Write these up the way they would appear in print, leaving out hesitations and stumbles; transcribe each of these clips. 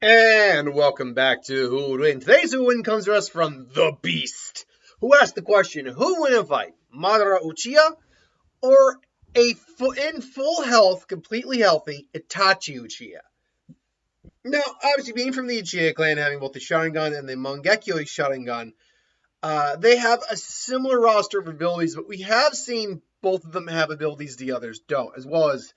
And welcome back to Who Would Win. Today's Who Would Win comes to us from The Beast, who asked the question, who would win a fight, Madara Uchiha or in full health, completely healthy, Itachi Uchiha? Now, obviously, being from the Uchiha clan, having both the Sharingan and the Mangekyo Sharingan, they have a similar roster of abilities, but we have seen both of them have abilities the others don't, as well as,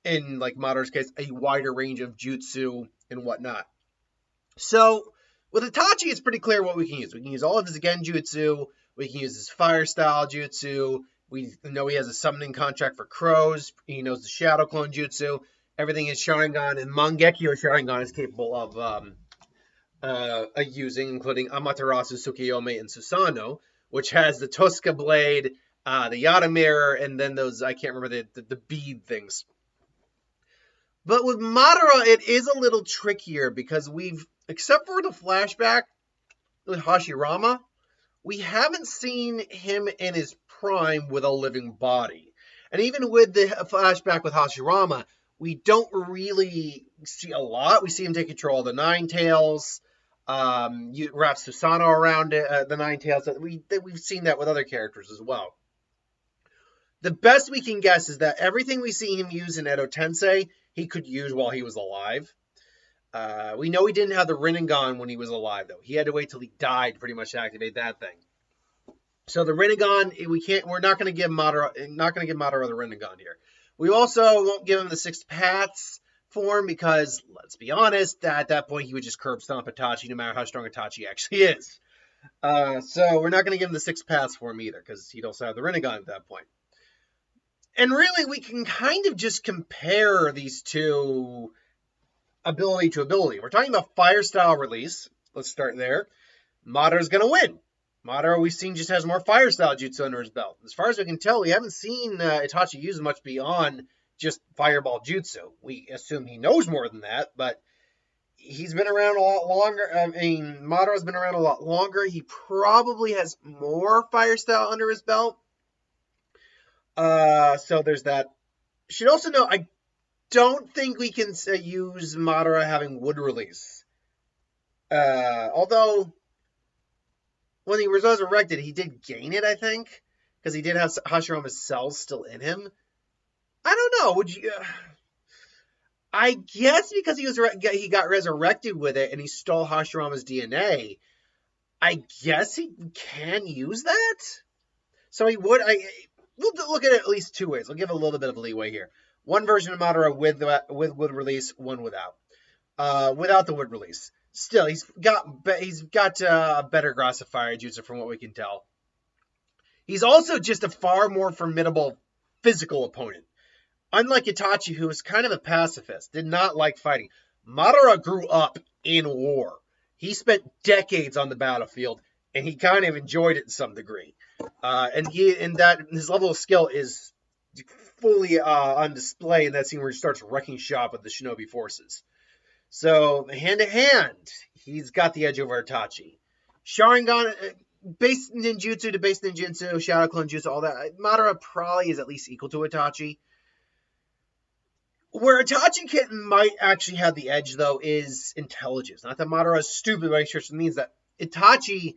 in like Madara's case, a wider range of jutsu and whatnot. So with Itachi, it's pretty clear what we can use. We can use all of his Genjutsu. We can use his fire style jutsu. We know he has a summoning contract for crows. He knows the shadow clone jutsu. Everything is Sharingan, and Mangekyo Sharingan is capable of using, including Amaterasu, Tsukiyomi, and Susano, which has the Tosca blade, the Yata mirror, and then those, I can't remember the bead things. But with Madara, it is a little trickier because except for the flashback with Hashirama, we haven't seen him in his prime with a living body. And even with the flashback with Hashirama, we don't really see a lot. We see him take control of the Nine Tails. You wrap Susano around the Nine Tails. We've seen that with other characters as well. The best we can guess is that everything we see him use in Edo Tensei, he could use while he was alive. We know he didn't have the Rinnegan when he was alive, though. He had to wait till he died pretty much to activate that thing. So the Rinnegan, we're not going to give Madara the Rinnegan here. We also won't give him the Six Paths form because, let's be honest, at that point he would just curb stomp Itachi no matter how strong Itachi actually is. So we're not going to give him the Six Paths form either because he'd also have the Rinnegan at that point. And really, we can kind of just compare these two ability to ability. We're talking about fire style release. Let's start there. Madara's going to win. Madara, we've seen, just has more fire style jutsu under his belt. As far as we can tell, we haven't seen Itachi use much beyond just fireball jutsu. We assume he knows more than that, but he's been around a lot longer. Madara's been around a lot longer. He probably has more fire style under his belt. So there's that. Should also know, I don't think we can use Madara having wood release. Although, when he was resurrected, he did gain it, I think, because he did have Hashirama's cells still in him. I don't know. Would you? I guess because he got resurrected with it and he stole Hashirama's DNA, I guess he can use that. So he would. We'll look at it at least two ways. We'll give a little bit of leeway here. One version of Madara with wood release, one without. Without the wood release. Still, he's got a better Grasa Fire Jutsu from what we can tell. He's also just a far more formidable physical opponent. Unlike Itachi, who was kind of a pacifist, did not like fighting. Madara grew up in war. He spent decades on the battlefield, and he kind of enjoyed it to some degree. And his level of skill is fully on display in that scene where he starts wrecking shop with the shinobi forces. So, hand to hand, he's got the edge over Itachi. Sharingan, base ninjutsu to base ninjutsu, shadow clone jutsu, all that, Madara probably is at least equal to Itachi. Where Itachi might actually have the edge, though, is intelligence. Not that Madara is stupid by any stretch of the means, that Itachi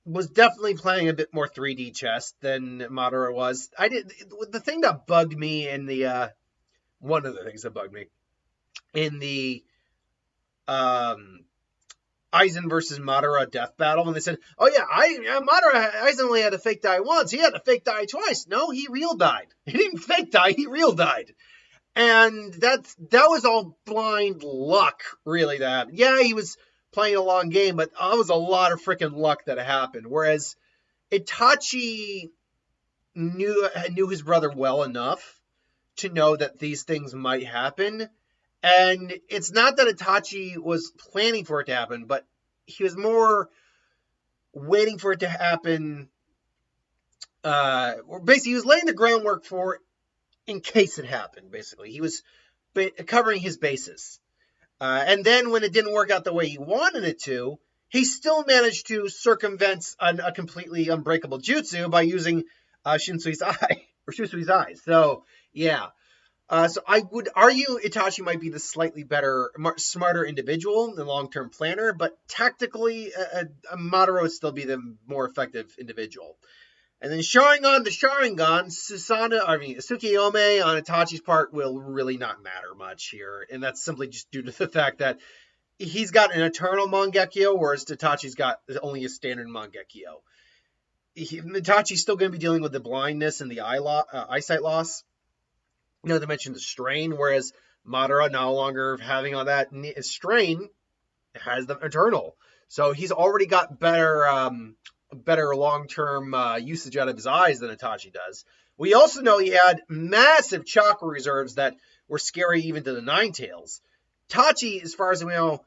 was definitely playing a bit more 3D chess than Madara was. The thing that bugged me in the one of the things that bugged me in the Aizen versus Madara death battle, when they said, "Oh yeah, Aizen only had to fake die once. He had to fake die twice." No, he real died. He didn't fake die. He real died. And that was all blind luck, really. Yeah, he was playing a long game, but that was a lot of freaking luck that happened. Whereas Itachi knew his brother well enough to know that these things might happen. And it's not that Itachi was planning for it to happen, but he was more waiting for it to happen. Basically, he was laying the groundwork for it in case it happened, basically. He was covering his bases. And then when it didn't work out the way he wanted it to, he still managed to circumvent a completely unbreakable jutsu by using Shinsui's eye. So, yeah. So I would argue Itachi might be the slightly better, smarter individual, the long-term planner, but tactically, Madara would still be the more effective individual. And then Sharingan, the Sharingan, Tsukiyomi on Itachi's part will really not matter much here, and that's simply just due to the fact that he's got an eternal Mangekyo, whereas Itachi's got only a standard Mangekyo. Itachi's still going to be dealing with the blindness and the eyesight loss. Not to mention the strain, whereas Madara, no longer having all that strain, has the eternal. So he's already got better long-term usage out of his eyes than Itachi does. We also know he had massive chakra reserves that were scary even to the Nine Tails. Itachi, as far as we know,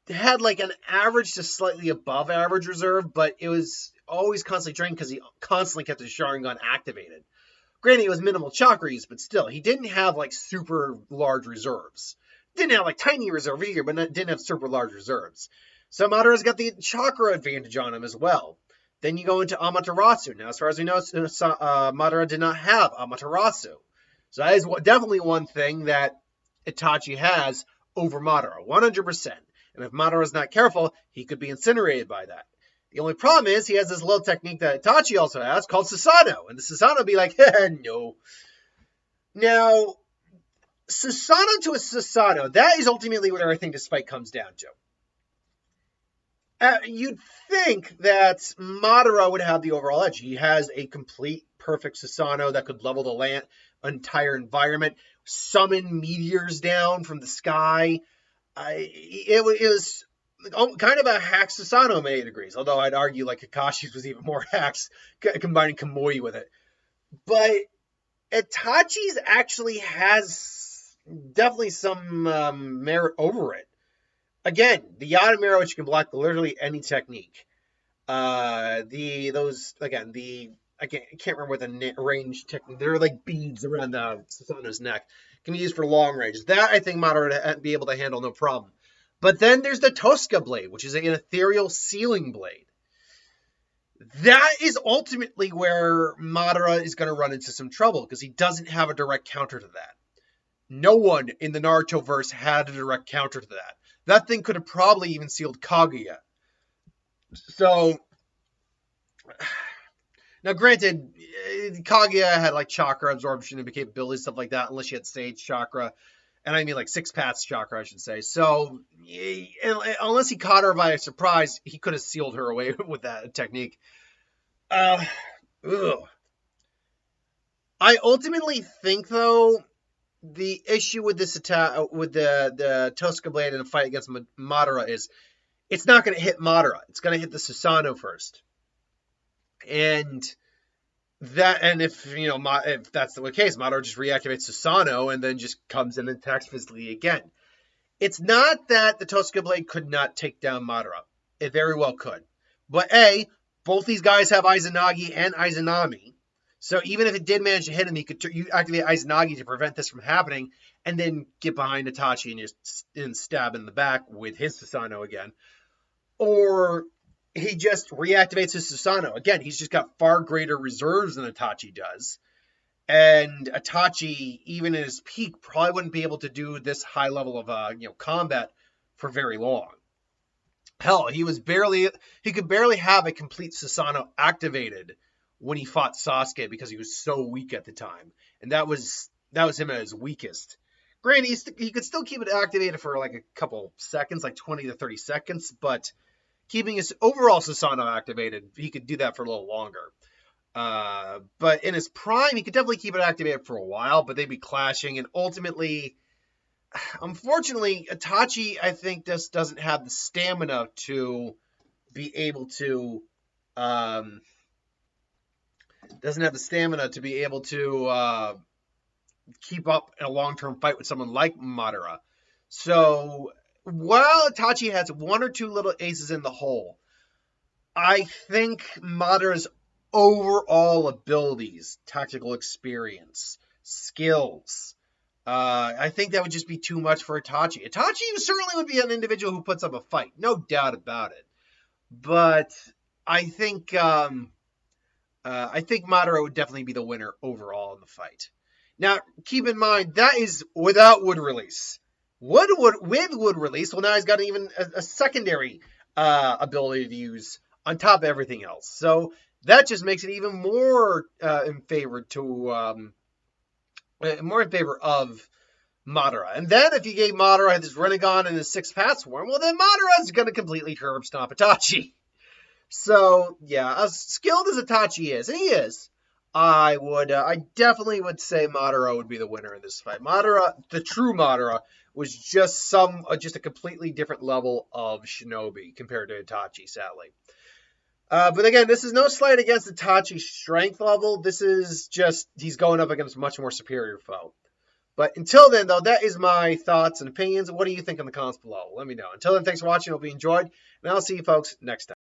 had like an average to slightly above average reserve, but it was always constantly drained because he constantly kept his Sharingan activated. Granted, it was minimal chakra use, but still, he didn't have like super large reserves. Didn't have like tiny reserves either, but didn't have super large reserves. So Madara's got the chakra advantage on him as well. Then you go into Amaterasu. Now, as far as we know, Madara did not have Amaterasu. So that is definitely one thing that Itachi has over Madara, 100%. And if Madara's not careful, he could be incinerated by that. The only problem is he has this little technique that Itachi also has called Susano. And the Susano be like, no. Now, Susano to a Susano, that is ultimately what I think this fight comes down to. You'd think that Madara would have the overall edge. He has a complete, perfect Susano that could level the entire environment, summon meteors down from the sky. It was kind of a hack Susano in many degrees, although I'd argue like Kakashi's was even more hacks, combining Kamui with it. But Itachi's actually has definitely some merit over it. Again, the Yadomiro, which can block literally any technique. I can't remember what the range technique. They're like beads around Susano's neck. Can be used for long range. That I think Madara would be able to handle no problem. But then there's the Tosca blade, which is an ethereal sealing blade. That is ultimately where Madara is going to run into some trouble because he doesn't have a direct counter to that. No one in the Naruto verse had a direct counter to that. That thing could have probably even sealed Kaguya. So, now granted, Kaguya had like chakra absorption and capabilities, stuff like that, unless she had Sage chakra. And I mean like Six Paths chakra, I should say. So, unless he caught her by surprise, he could have sealed her away with that technique. I ultimately think, though, the issue with this attack, with the Tosca blade in a fight against Madara is it's not going to hit Madara. It's going to hit the Susano first. And if that's the case, Madara just reactivates Susano and then just comes in and attacks physically again. It's not that the Tosca blade could not take down Madara. It very well could. But both these guys have Izanagi and Izanami. So even if it did manage to hit him, you activate Izanagi to prevent this from happening, and then get behind Itachi and just stab in the back with his Susano again. Or he just reactivates his Susano. Again, he's just got far greater reserves than Itachi does. And Itachi, even at his peak, probably wouldn't be able to do this high level of combat for very long. Hell, he could barely have a complete Susano activated when he fought Sasuke because he was so weak at the time. And that was him at his weakest. Granted, he could still keep it activated for like a couple seconds, like 20 to 30 seconds, but keeping his overall Susano activated, he could do that for a little longer. But in his prime, he could definitely keep it activated for a while, but they'd be clashing. And ultimately, unfortunately, Itachi, I think, just doesn't have the stamina to be able to keep up in a long-term fight with someone like Madara. So while Itachi has one or two little aces in the hole, I think Madara's overall abilities, tactical experience, skills, I think that would just be too much for Itachi. Itachi certainly would be an individual who puts up a fight, no doubt about it. But I think Madara would definitely be the winner overall in the fight. Now, keep in mind, that is without wood release. With wood release, well, now he's got even a secondary ability to use on top of everything else. So that just makes it even more more in favor of Madara. And then if you gave Madara his Rinnegan and his 6 Path Swarm, well, then Madara is going to completely curb stomp Itachi. So, yeah, as skilled as Itachi is, and he is, I definitely would say Madara would be the winner in this fight. Madara, the true Madara, was just a completely different level of shinobi compared to Itachi, sadly. But again, this is no slight against Itachi's strength level. This is just, he's going up against a much more superior foe. But until then, though, that is my thoughts and opinions. What do you think in the comments below? Let me know. Until then, thanks for watching. Hope you enjoyed. And I'll see you folks next time.